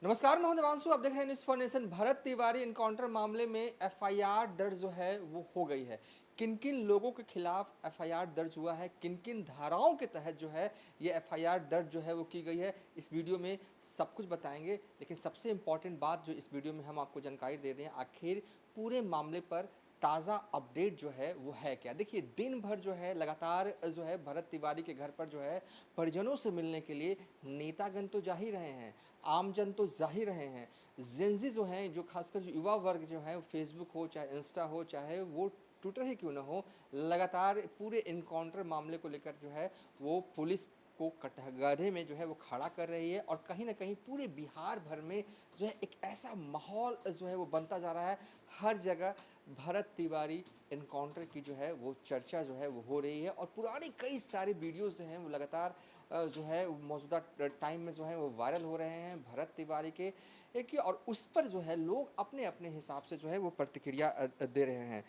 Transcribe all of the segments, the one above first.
नमस्कार, मैं हूं देवांशु। आप देख रहे हैं news for nation. Bharat Tiwari encounter मामले में एफआईआर दर्ज जो है वो हो गई है। किन किन लोगों के खिलाफ एफआईआर दर्ज हुआ है, किन किन धाराओं के तहत जो है ये एफआईआर दर्ज जो है वो की गई है, इस वीडियो में सब कुछ बताएंगे। लेकिन सबसे इम्पॉर्टेंट बात जो इस वीडियो में हम आपको जानकारी दे दें, आखिर पूरे मामले पर ताज़ा अपडेट जो है वो है क्या। देखिए, दिन भर जो है लगातार जो है भरत तिवारी के घर पर जो है परिजनों से मिलने के लिए नेतागण तो जा ही रहे हैं, आमजन तो जा ही रहे हैं। जेंजी जो हैं, जो खासकर जो युवा वर्ग जो है, फेसबुक हो चाहे इंस्टा हो चाहे वो ट्विटर ही क्यों ना हो, लगातार पूरे इनकाउंटर मामले को लेकर जो है वो पुलिस को कटघरे में जो है वो खड़ा कर रही है। और कहीं ना कहीं पूरे बिहार भर में जो है एक ऐसा माहौल जो है वो बनता जा रहा है। हर जगह भरत तिवारी इनकाउंटर की जो है वो चर्चा जो है वो हो रही है। और पुरानी कई सारे वीडियोस जो हैं वो लगातार जो है मौजूदा टाइम में जो है वो वायरल हो रहे हैं भरत तिवारी के एक ही। और उस पर जो है लोग अपने अपने हिसाब से जो है वो प्रतिक्रिया दे रहे हैं।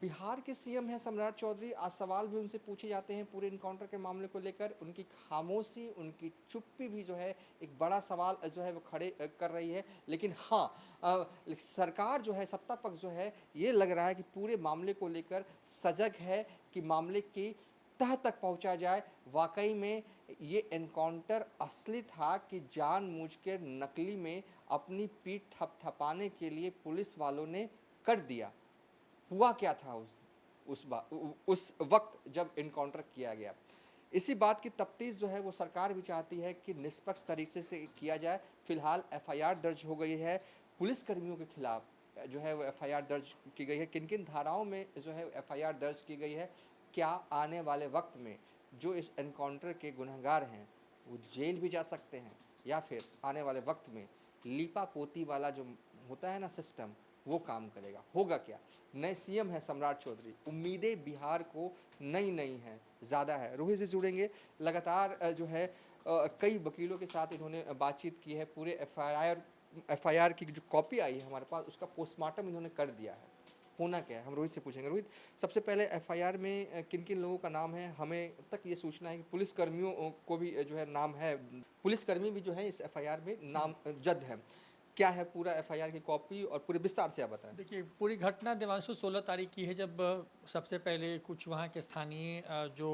बिहार के सीएम हैं सम्राट चौधरी। आज सवाल भी उनसे पूछे जाते हैं पूरे इनकाउंटर के मामले को लेकर। उनकी खामोशी, उनकी चुप्पी भी जो है एक बड़ा सवाल जो है वो खड़े कर रही है। लेकिन हाँ, सरकार जो है, सत्ता पक्ष जो है, ये लग रहा है कि पूरे मामले को लेकर सजग है कि मामले की तह तक पहुंचा जाए। वाकई में ये एनकाउंटर असली था कि जानबूझ के नकली में अपनी पीठ थपथपाने के लिए पुलिस वालों ने कर दिया। हुआ क्या था उस वक्त जब इनकाउंटर किया गया। इसी बात की तफ्तीश जो है वो सरकार भी चाहती है कि निष्पक्ष तरीके से किया जाए। फिलहाल एफआईआर दर्ज हो गई है पुलिसकर्मियों के खिलाफ जो है वो एफआईआर दर्ज की गई है। किन किन धाराओं में जो है एफआईआर दर्ज की गई है, क्या आने वाले वक्त में जो इस एनकाउंटर के गुनहगार हैं वो जेल भी जा सकते हैं, या फिर आने वाले वक्त में लीपा पोती वाला जो होता है ना सिस्टम, वो काम करेगा। होगा क्या। नए सीएम है सम्राट चौधरी। उम्मीदें बिहार को नई नई हैं, ज़्यादा है। रोहित से जुड़ेंगे। लगातार जो है कई वकीलों के साथ इन्होंने बातचीत की है। पूरे एफआईआर की जो कॉपी आई है हमारे पास, उसका पोस्टमार्टम इन्होंने कर दिया है। होना क्या है, हम रोहित से पूछेंगे। रोहित, सबसे पहले एफआईआर में किन किन लोगों का नाम है? हमें तक ये सूचना है कि पुलिसकर्मियों को भी जो है नाम है, पुलिसकर्मी भी जो है इस एफआईआर में नामजद है। क्या है पूरा एफआईआर की कॉपी और पूरे विस्तार से आप बताएं। देखिए, पूरी घटना देवांशु 16 तारीख की है, जब सबसे पहले कुछ वहाँ के स्थानीय जो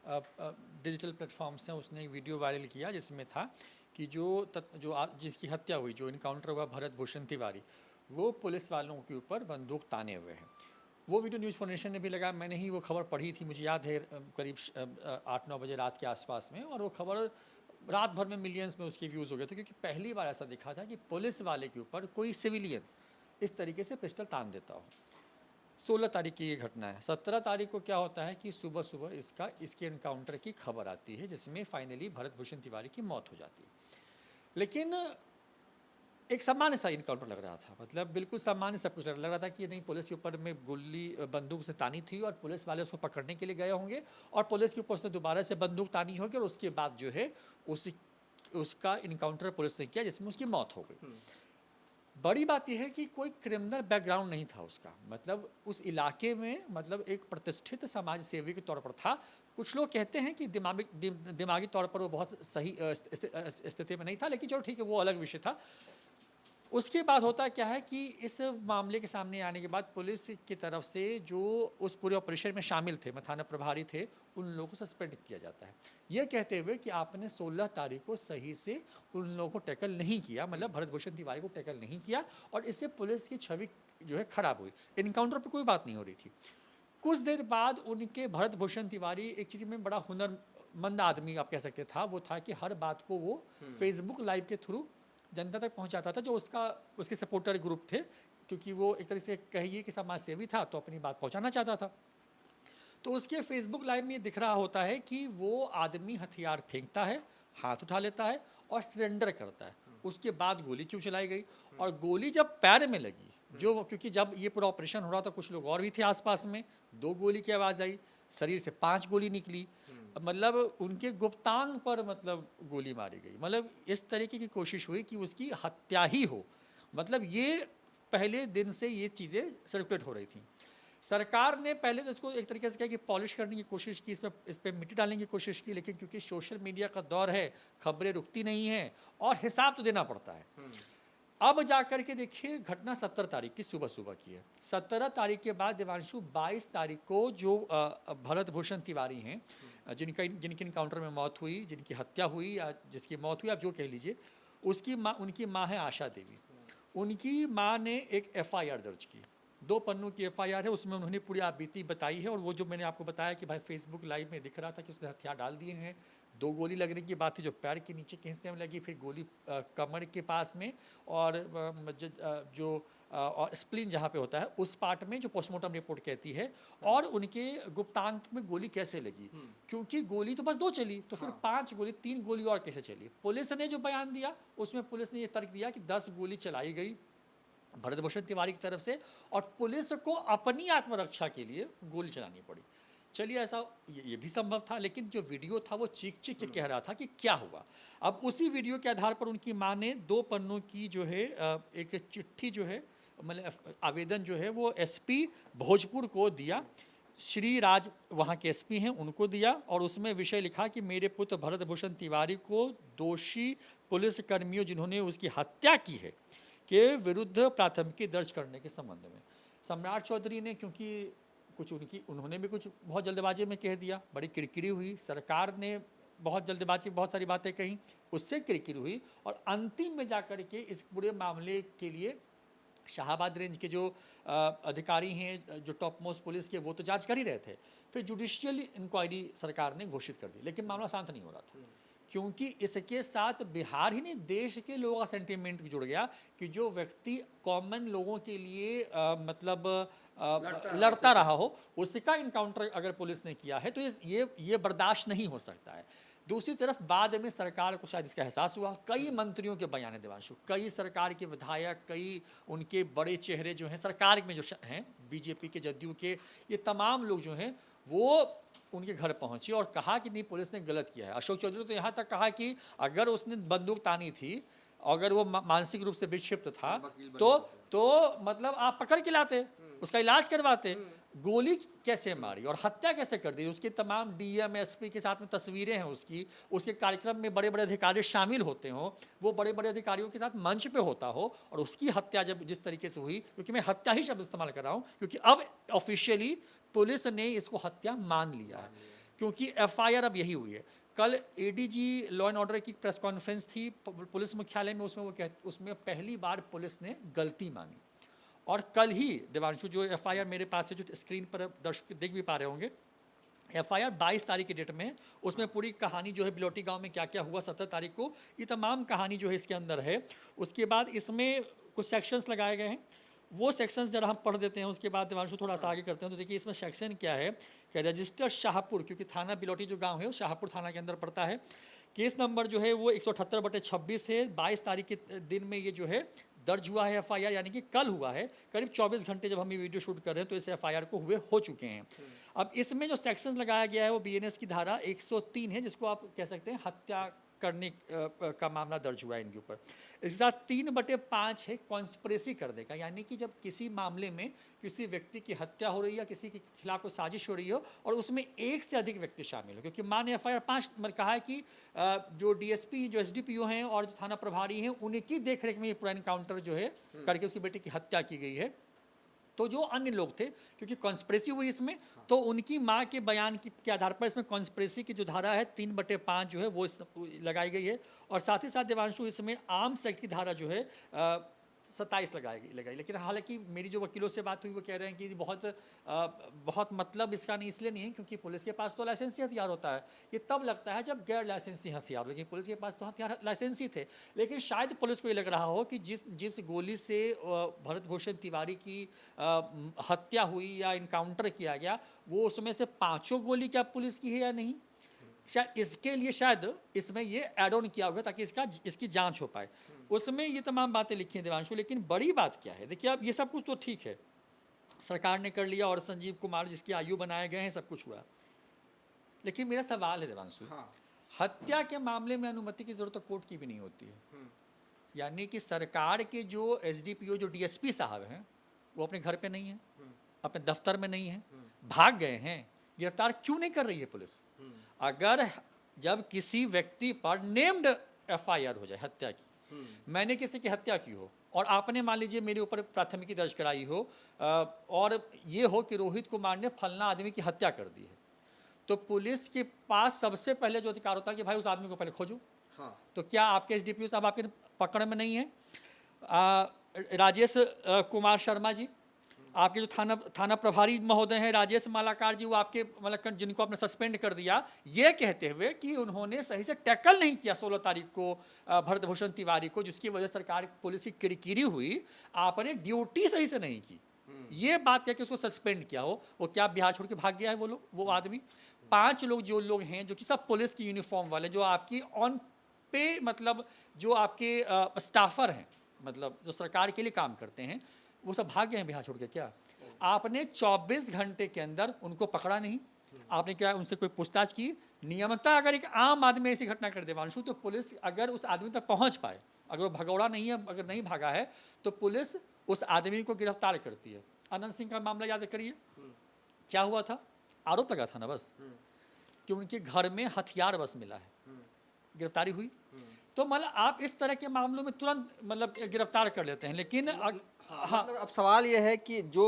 डिजिटल प्लेटफॉर्म्स हैं उसने एक वीडियो वायरल किया जिसमें था कि जिसकी हत्या हुई, जो इनकाउंटर हुआ भरत भूषण तिवारी, वो पुलिस वालों के ऊपर बंदूक ताने हुए हैं। वो वीडियो न्यूज़ फॉर नेशन ने भी लगा। मैंने ही वो खबर पढ़ी थी, मुझे याद है, करीब 8-9 बजे रात के आसपास में। और वो खबर रात भर में मिलियंस में उसके व्यूज़ हो गए थे, क्योंकि पहली बार ऐसा दिखा था कि पुलिस वाले के ऊपर कोई सिविलियन इस तरीके से पिस्टल तान देता हो। 16 तारीख की ये घटना है। 17 तारीख को क्या होता है कि सुबह सुबह इसके एनकाउंटर की खबर आती है, जिसमें फाइनली भरत भूषण तिवारी की मौत हो जाती है। लेकिन एक सामान्य सा इनकाउंटर लग रहा था, मतलब बिल्कुल सामान्य सब कुछ लग रहा था कि नहीं, पुलिस के ऊपर में गोली बंदूक से तानी थी और पुलिस वाले उसको पकड़ने के लिए गए होंगे और पुलिस के ऊपर उसने दोबारा से बंदूक तानी होगी और उसके बाद जो है उसका इनकाउंटर पुलिस ने किया, जिसमें उसकी मौत हो गई। बड़ी बात यह है कि कोई क्रिमिनल बैकग्राउंड नहीं था उसका, मतलब उस इलाके में, मतलब एक प्रतिष्ठित समाज सेवी के तौर पर था। कुछ लोग कहते हैं कि दिमागी तौर पर वो बहुत सही स्थिति में नहीं था, लेकिन चलो ठीक है, वो अलग विषय था। उसके बाद होता क्या है कि इस मामले के सामने आने के बाद पुलिस की तरफ से जो उस पूरे ऑपरेशन में शामिल थे, थाना प्रभारी थे, उन लोगों को सस्पेंड किया जाता है, ये कहते हुए कि आपने 16 तारीख को सही से उन लोगों को टैकल नहीं किया, मतलब भरत भूषण तिवारी को टैकल नहीं किया, और इससे पुलिस की छवि जो है खराब हुई। इनकाउंटर पर कोई बात नहीं हो रही थी। कुछ देर बाद उनके भरत भूषण तिवारी एक चीज़ में बड़ा हुनरमंद आदमी आप कह सकते था, वो था कि हर बात को वो फेसबुक लाइव के थ्रू जनता तक पहुंचाता था, जो उसके सपोर्टर ग्रुप थे, क्योंकि वो एक तरह से कहिए कि समाज सेवी था, तो अपनी बात पहुंचाना चाहता था। तो उसके फेसबुक लाइव में ये दिख रहा होता है कि वो आदमी हथियार फेंकता है, हाथ उठा लेता है और सरेंडर करता है। उसके बाद गोली क्यों चलाई गई, और गोली जब पैर में लगी, क्योंकि जब ये पूरा ऑपरेशन हो रहा था कुछ लोग और भी थे आसपास में, 2 गोली की आवाज़ आई, शरीर से 5 गोली निकली, मतलब उनके गुप्तांग पर मतलब गोली मारी गई। मतलब इस तरीके की कोशिश हुई कि उसकी हत्या ही हो। मतलब ये पहले दिन से ये चीज़ें सर्कुलेट हो रही थी। सरकार ने पहले तो इसको एक तरीके से क्या कि पॉलिश करने की कोशिश की, इस पे मिट्टी डालने की कोशिश की, लेकिन क्योंकि सोशल मीडिया का दौर है, खबरें रुकती नहीं हैं और हिसाब तो देना पड़ता है। अब जाकर के देखिए घटना 17 तारीख की सुबह सुबह की है। 17 तारीख के बाद देवांशु 22 तारीख को जो भरत भूषण तिवारी हैं, जिनकी इनकाउंटर में मौत हुई, जिनकी हत्या हुई या जिसकी मौत हुई आप जो कह लीजिए, उनकी माँ है आशा देवी। उनकी माँ ने एक FIR दर्ज की, 2 पन्नों की FIR है, उसमें उन्होंने पूरी बीती बताई है। और वो जो मैंने आपको बताया कि भाई फेसबुक लाइव में दिख रहा था कि उसने हथियार डाल दिए हैं, 2 गोली लगने की बात थी जो पैर के नीचे के हिस्से में लगी, फिर गोली कमर के पास में और और स्प्लीन जहाँ पे होता है उस पार्ट में, जो पोस्टमार्टम रिपोर्ट कहती है। और उनके गुप्तांग में गोली कैसे लगी, क्योंकि गोली तो बस 2 चली, तो फिर 5 गोली, 3 गोली और कैसे चली। पुलिस ने जो बयान दिया उसमें पुलिस ने ये तर्क दिया कि 10 गोली चलाई गई भरत भूषण तिवारी की तरफ से और पुलिस को अपनी आत्मरक्षा के लिए गोली चलानी पड़ी। चलिए ऐसा ये भी संभव था, लेकिन जो वीडियो था वो चीख चीख के कह रहा था कि क्या हुआ। अब उसी वीडियो के आधार पर उनकी माँ ने 2 पन्नों की जो है एक चिट्ठी जो है, मतलब आवेदन जो है वो SP भोजपुर को दिया। श्री राज वहाँ के SP हैं, उनको दिया और उसमें विषय लिखा कि मेरे पुत्र भरत भूषण तिवारी को दोषी पुलिस कर्मियों जिन्होंने उसकी हत्या की है के विरुद्ध प्राथमिकी दर्ज करने के संबंध में। सम्राट चौधरी ने क्योंकि उन्होंने भी कुछ बहुत जल्दबाजी में कह दिया, बड़ी किरकिरी हुई, सरकार ने बहुत जल्दबाजी बहुत सारी बातें कहीं, उससे किरकिरी हुई और अंतिम में जाकर के इस पूरे मामले के लिए शाहाबाद रेंज के जो अधिकारी हैं, जो टॉप मोस्ट पुलिस के, वो तो जांच कर ही रहे थे। फिर जुडिशियल इंक्वायरी सरकार ने घोषित कर दी, लेकिन मामला शांत नहीं हो रहा था, क्योंकि इसके साथ बिहार ही नहीं देश के लोगों का सेंटीमेंट जुड़ गया कि जो व्यक्ति कॉमन लोगों के लिए लड़ता रहा हो, उसका इनकाउंटर अगर पुलिस ने किया है तो ये बर्दाश्त नहीं हो सकता है। दूसरी तरफ बाद में सरकार को शायद इसका एहसास हुआ, कई मंत्रियों के बयान है देवांशु, कई सरकार के विधायक, कई उनके बड़े चेहरे जो हैं सरकार में जो हैं, BJP के, जदयू के, ये तमाम लोग जो हैं वो उनके घर पहुंचे और कहा कि नहीं पुलिस ने गलत किया है। अशोक चौधरी तो यहाँ तक कहा कि अगर उसने बंदूक तानी थी, अगर वो मानसिक रूप से विक्षिप्त था तो मतलब आप पकड़ के लाते, उसका इलाज करवाते। गोली कैसे मारी और हत्या कैसे कर दी, उसके तमाम DM SP के साथ में तस्वीरें हैं उसके कार्यक्रम में बड़े बड़े अधिकारी शामिल होते हों, वो बड़े बड़े अधिकारियों के साथ मंच पे होता हो और उसकी हत्या जब जिस तरीके से हुई, क्योंकि मैं हत्या ही शब्द इस्तेमाल कर रहा हूँ क्योंकि अब ऑफिशियली पुलिस ने इसको हत्या मान लिया है, क्योंकि FIR अब यही हुई है। कल ADG लॉ एंड ऑर्डर की प्रेस कॉन्फ्रेंस थी पुलिस मुख्यालय में, उसमें पहली बार पुलिस ने गलती मानी। और कल ही देवांशु जो FIR मेरे पास है, जो स्क्रीन पर दर्शक देख भी पा रहे होंगे, FIR 22 तारीख की डेट में, उसमें पूरी कहानी जो है बिलोटी गांव में क्या क्या हुआ 17 तारीख को, ये तमाम कहानी जो है इसके अंदर है। उसके बाद इसमें कुछ सेक्शंस लगाए गए हैं, वो सेक्शंस जरा हम पढ़ देते हैं, उसके बाद देवांशु थोड़ा सा आगे करते हैं। तो देखिए इसमें सेक्शन क्या है कि रजिस्टर शाहपुर, क्योंकि थाना बिलोटी जो गांव है वो शाहपुर थाना के अंदर पड़ता है, केस नंबर जो है वो 178/26 है। 22 तारीख के दिन में ये जो है दर्ज हुआ है FIR, यानी कि कल हुआ है। करीब 24 घंटे जब हम ये वीडियो शूट कर रहे हैं तो इस FIR को हो चुके हैं। अब इसमें जो सेक्शंस लगाया गया है वो BNS की धारा 103 है, जिसको आप कह सकते हैं हत्या करने का मामला दर्ज हुआ है इनके ऊपर। इसके साथ 3/5 है कॉन्स्पिरेसी करने का, यानी कि जब किसी मामले में किसी व्यक्ति की हत्या हो रही है या किसी के खिलाफ कोई साजिश हो रही हो और उसमें एक से अधिक व्यक्ति शामिल हो, क्योंकि मां ने FIR 5 कहा है कि जो DSP, जो SDPO हैं और जो थाना प्रभारी हैं, उनकी देखरेख में ये पूरा इनकाउंटर जो है करके उसकी बेटी की हत्या की गई है। तो जो अन्य लोग थे, क्योंकि कॉन्स्पिरेसी हुई इसमें, तो उनकी माँ के बयान के आधार पर इसमें कॉन्स्पिरेसी की जो धारा है 3/5 जो है वो लगाई गई है। और साथ ही साथ देवांशु इसमें आर्म्स एक्ट की धारा जो है 27 लगाई। लेकिन हालांकि मेरी जो वकीलों से बात हुई वो कह रहे हैं कि बहुत मतलब इसका नहीं, इसलिए नहीं है क्योंकि पुलिस के पास तो लाइसेंसी हथियार होता है, ये तब लगता है जब गैर लाइसेंसी हथियार, लेकिन पुलिस के पास तो हथियार लाइसेंसी थे। लेकिन शायद पुलिस को ये लग रहा हो कि जिस गोली से भरत भूषण तिवारी की हत्या हुई या इनकाउंटर किया गया, वो उसमें से 5 गोली क्या पुलिस की है या नहीं, शायद इसके लिए शायद इसमें ये ऐड ऑन किया होगा ताकि इसकी जांच हो पाए। उसमें ये तमाम बातें लिखी हैं देवांशु, लेकिन बड़ी बात क्या है, देखिए अब ये सब कुछ तो ठीक है, सरकार ने कर लिया और संजीव कुमार जिसकी आयु बनाए गए हैं, सब कुछ हुआ, लेकिन मेरा सवाल है देवांशु, हत्या के मामले में अनुमति की जरूरत तो कोर्ट की भी नहीं होती है। यानी कि सरकार के जो SDPO, जो DSP साहब हैं, वो अपने घर पे नहीं है, अपने दफ्तर में नहीं हैं, भाग गए हैं, गिरफ्तार क्यों नहीं कर रही है पुलिस? अगर जब किसी व्यक्ति पर नेम्ड एफआईआर हो जाए हत्या की, मैंने किसी की हत्या की हो और आपने मान लीजिए मेरे ऊपर प्राथमिकी दर्ज कराई हो और ये हो कि रोहित कुमार ने फलना आदमी की हत्या कर दी है, तो पुलिस के पास सबसे पहले जो अधिकार होता है कि भाई उस आदमी को पहले खोजो। हाँ। तो क्या आपके एसडीपीओ साहब आपके पकड़ में नहीं है? राजेश कुमार शर्मा जी, आपके जो थाना प्रभारी महोदय हैं राजेश मालाकार जी, वो आपके मतलब जिनको आपने सस्पेंड कर दिया ये कहते हुए कि उन्होंने सही से टैकल नहीं किया 16 तारीख को भरत भूषण तिवारी को, जिसकी वजह सरकार पुलिस की किरकिरी हुई, आपने ड्यूटी सही से नहीं की। ये बात कह के उसको सस्पेंड किया हो, वो क्या बिहार छोड़ के भाग गया है वो लोग, वो आदमी? 5 लोग जो लोग हैं जो कि सब पुलिस की यूनिफॉर्म वाले, जो आपकी ऑन पे मतलब जो आपके स्टाफर हैं, मतलब जो सरकार के लिए काम करते हैं, वो सब भाग गए हैं बिहार छोड़ के। क्या आपने 24 घंटे के अंदर उनको पकड़ा नहीं? आपने क्या उनसे कोई पूछताछ की? नियमतः अगर एक आम आदमी ऐसी घटना कर दे देवांशु, तो पुलिस अगर उस आदमी तक पहुंच पाए, अगर वो भगौड़ा नहीं है, अगर नहीं भागा है, तो पुलिस उस आदमी को गिरफ्तार करती है। अनंत सिंह का मामला याद करिए, क्या हुआ था? आरोप लगा था ना बस कि उनके घर में हथियार बस मिला है, गिरफ्तारी हुई। तो मतलब आप इस तरह के मामलों में तुरंत मतलब गिरफ्तार कर लेते हैं, लेकिन हाँ, मतलब अब सवाल यह है कि जो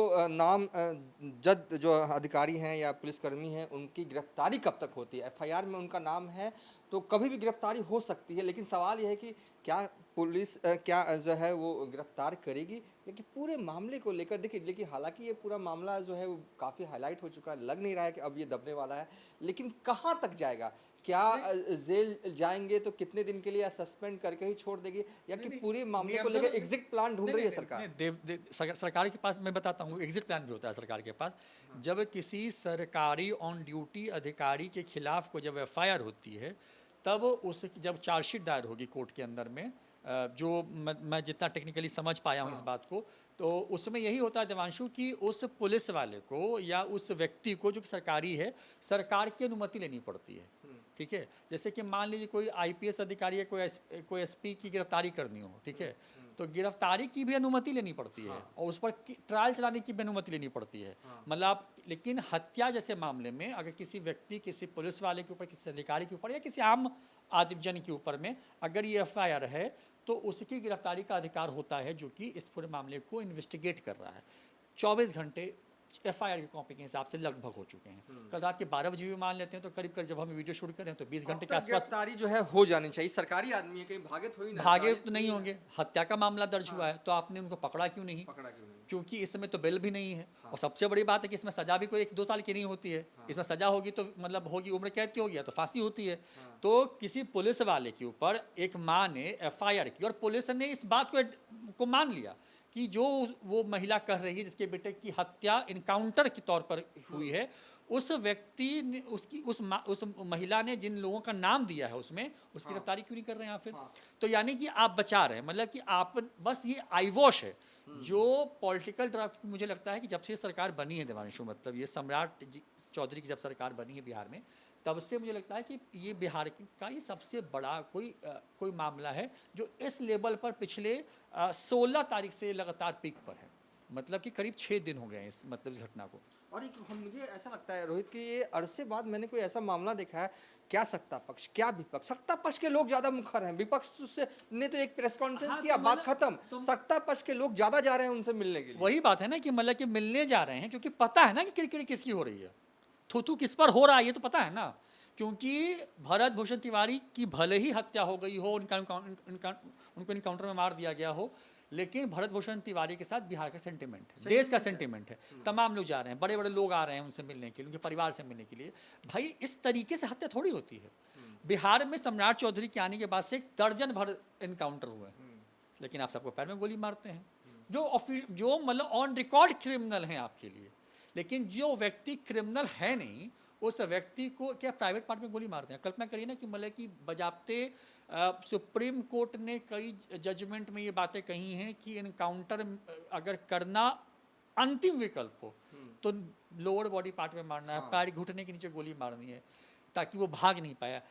जज जो अधिकारी हैं या पुलिसकर्मी हैं, उनकी गिरफ्तारी कब तक होती है? एफआईआर में उनका नाम है तो कभी भी गिरफ्तारी हो सकती है, लेकिन सवाल यह है कि क्या पुलिस क्या जो है वो गिरफ्तार करेगी, या कि पूरे मामले को लेकर देखिए, लेकिन हालांकि ये पूरा मामला जो है वो काफ़ी हाईलाइट हो चुका है, लग नहीं रहा है कि अब ये दबने वाला है, लेकिन कहाँ तक जाएगा? क्या जेल जाएंगे तो कितने दिन के लिए, या सस्पेंड करके ही छोड़ देगी, या कि पूरे मामले को लेकर एग्जिट प्लान ढूंढ रही है सरकार? सरकार के पास मैं बताता हूँ एग्जिट प्लान भी होता है सरकार के पास। जब किसी सरकारी ऑन ड्यूटी अधिकारी के खिलाफ को जब एफआईआर होती है, तब उस जब चार्जशीट दायर होगी कोर्ट के अंदर में, जो मैं जितना टेक्निकली समझ पाया हूँ इस बात को, तो उसमें यही होता है देवांशु कि उस पुलिस वाले को या उस व्यक्ति को जो सरकारी है, सरकार की अनुमति लेनी पड़ती है। ठीक है, जैसे कि मान लीजिए कोई आईपीएस अधिकारी या कोई एसपी की गिरफ्तारी करनी हो, ठीक है, तो गिरफ्तारी की भी अनुमति लेनी पड़ती है और उस पर ट्रायल चलाने की भी अनुमति लेनी पड़ती है। मतलब लेकिन हत्या जैसे मामले में अगर किसी व्यक्ति, किसी पुलिस वाले के ऊपर, किसी अधिकारी के ऊपर या किसी आम आदमी जन के ऊपर में अगर ये एफआईआर है, तो उसकी गिरफ्तारी का अधिकार होता है, जो कि इस पूरे मामले को इन्वेस्टिगेट कर रहा है। 24 घंटे एफआईआर की कॉपी के हिसाब से लगभग हो चुके हैं। कल रात के 12 बजे भी मान लेते हैं, तो करीब करीब जब हम वीडियो शूट कर रहे हैं तो 20 घंटे के आसपास गिरफ्तारी जो है हो जानी चाहिए। सरकारी आदमी है, कहीं भागे थोड़ी ना, भागे तो नहीं होंगे, हत्या का मामला दर्ज हुआ है, तो आपने उनको पकड़ा क्यों नहीं? क्योंकि इस समय तो बेल भी नहीं है। और सबसे बड़ी बात है कि इसमें सजा भी कोई 1-2 साल की नहीं होती है। इसमें सजा होगी तो मतलब होगी उम्र कैद की, हो गया तो फांसी होती है। तो किसी पुलिस वाले के ऊपर एक माँ ने एफआईआर की और पुलिस ने इस बात को मान लिया कि जो वो महिला कह रही है जिसके बेटे की हत्या इनकाउंटर के तौर पर हुई है, उस व्यक्ति ने उस महिला ने जिन लोगों का नाम दिया है उसमें, उसकी गिरफ्तारी क्यों नहीं कर रहे हैं आप फिर? तो यानी कि आप बचा रहे हैं, मतलब कि आप बस ये आईवॉश है जो पॉलिटिकल ड्राफ्ट। मुझे लगता है कि जब से सरकार बनी है देवांशु, मतलब ये सम्राट चौधरी की जब सरकार बनी है बिहार में, तब से मुझे लगता है कि ये बिहार का ये सबसे बड़ा कोई मामला है जो इस लेवल पर पिछले 16 तारीख से लगातार पीक पर है। मतलब कि करीब 6 दिन हो गए हैं इस मतलब इस घटना को। और एक मुझे ऐसा लगता है रोहित कि ये अरसे बाद मैंने कोई ऐसा मामला देखा है, क्या सत्ता पक्ष क्या विपक्ष, सत्ता पक्ष के लोग ज्यादा मुखर हैं, विपक्ष से ने तो एक प्रेस कॉन्फ्रेंस किया, बात खत्म, सत्ता पक्ष के लोग ज्यादा जा रहे हैं उनसे मिलने के लिए। वही बात है ना कि मतलब कि मिलने जा रहे हैं, क्योंकि पता है ना कि किरकिरी किसकी हो रही है, थू किस पर हो रहा है, ये तो पता है ना। क्योंकि भरत भूषण तिवारी की भले ही हत्या हो गई हो, उनको इनकाउंटर में मार दिया गया हो, लेकिन भरत भूषण तिवारी के साथ बिहार का सेंटिमेंट है, देश का सेंटिमेंट है। तमाम लोग जा रहे हैं, बड़े बड़े लोग आ रहे हैं उनसे मिलने के लिए, उनके परिवार से मिलने के लिए। भाई इस तरीके से हत्या थोड़ी होती है। बिहार में सम्राट चौधरी के आने के बाद से 1 दर्जन भर इनकाउंटर हुए, लेकिन आप सबको पैर में गोली मारते हैं, जो मतलब ऑन रिकॉर्ड क्रिमिनल हैं आपके लिए। लेकिन जो व्यक्ति क्रिमिनल है नहीं, उस व्यक्ति को क्या प्राइवेट पार्ट में गोली मारते हैं? कल्पना करिए ना कि मतलब कि बजाते सुप्रीम कोर्ट ने कई जजमेंट में ये बातें कही हैं कि इनकाउंटर अगर करना अंतिम विकल्प हो तो लोअर बॉडी पार्ट में मारना है, पैर घुटने के नीचे गोली मारनी है ताकि वो भाग नहीं पाया।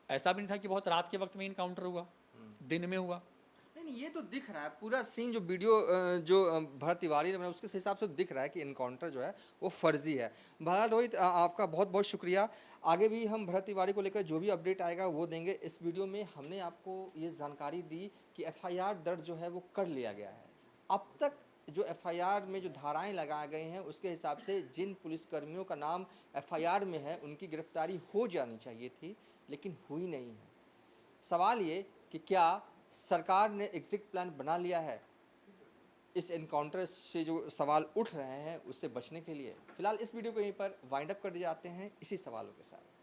ऐसा भी नहीं था कि बहुत रात के वक्त में इनकाउंटर हुआ, दिन में हुआ। नहीं, ये तो दिख रहा है पूरा सीन, जो वीडियो जो भरत तिवारी ने बनाया उसके हिसाब से दिख रहा है कि इनकाउंटर जो है वो फर्जी है। बहरहाल रोहित, आपका बहुत बहुत शुक्रिया। आगे भी हम भरत तिवारी को लेकर जो भी अपडेट आएगा वो देंगे। इस वीडियो में हमने आपको ये जानकारी दी कि एफआईआर दर्ज जो है वो कर लिया गया है। अब तक जो एफआईआर में जो धाराएं लगाए गए हैं उसके हिसाब से जिन पुलिसकर्मियों का नाम एफआईआर में है उनकी गिरफ्तारी हो जानी चाहिए थी, लेकिन हुई नहीं है। सवाल ये कि क्या सरकार ने एग्जिट प्लान बना लिया है इस एनकाउंटर से जो सवाल उठ रहे हैं उससे बचने के लिए। फिलहाल इस वीडियो को यहीं पर वाइंड अप कर दिए जाते हैं इसी सवालों के साथ।